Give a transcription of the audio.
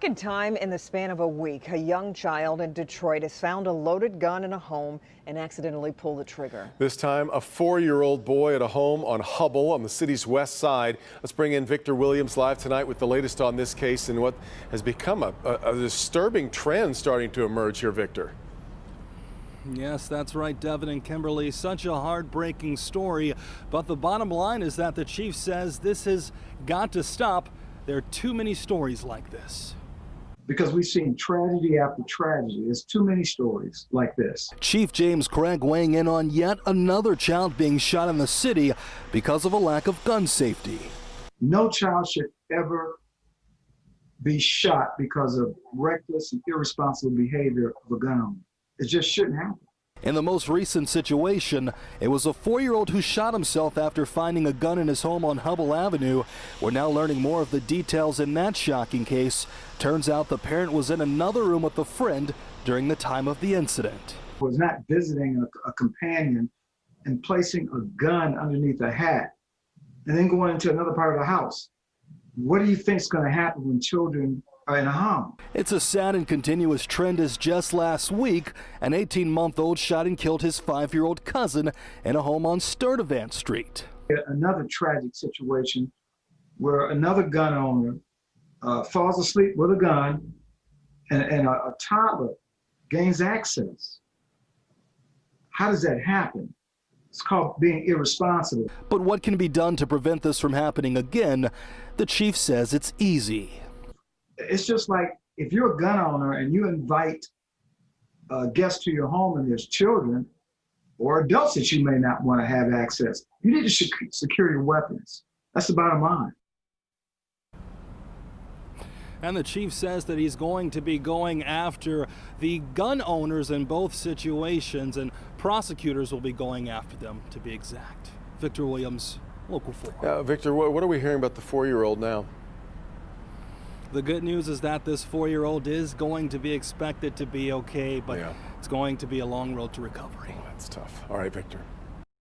Second time in the span of a week, a young child in Detroit has found a loaded gun in a home and accidentally pulled the trigger. This time, a 4-year-old boy at a home on Hubble on the city's west side. Let's bring in Victor Williams live tonight with the latest on this case and what has become a disturbing trend starting to emerge here, Victor. Yes, that's right, Devin and Kimberly. Such a heartbreaking story. But the bottom line is that the chief says this has got to stop. There are too many stories like this. Because we've seen tragedy after tragedy. There's too many stories like this. Chief James Craig weighing in on yet another child being shot in the city because of a lack of gun safety. No child should ever be shot because of reckless and irresponsible behavior of a gun owner. It just shouldn't happen. In the most recent situation, it was a 4-year-old who shot himself after finding a gun in his home on Hubble Avenue. We're now learning more of the details in that shocking case. Turns out the parent was in another room with a friend during the time of the incident. Was not visiting a companion and placing a gun underneath a hat and then going into another part of the house. What do you think is going to happen when children are in a home? It's a sad and continuous trend, as just last week, an 18-month-old shot and killed his 5-year-old cousin in a home on Sturtevant Street. Another tragic situation where another gun owner falls asleep with a gun and a toddler gains access. How does that happen? It's called being irresponsible. But what can be done to prevent this from happening again? The chief says it's easy. It's just like if you're a gun owner and you invite guests to your home and there's children or adults that you may not want to have access, you need to secure your weapons. That's the bottom line. And the chief says that he's going to be going after the gun owners in both situations, and prosecutors will be going after them, to be exact. Victor Williams, Local 4. Victor, what are we hearing about the 4-year-old now? The good news is that this 4-year-old is going to be expected to be okay, but it's going to be a long road to recovery. Oh, that's tough. All right, Victor.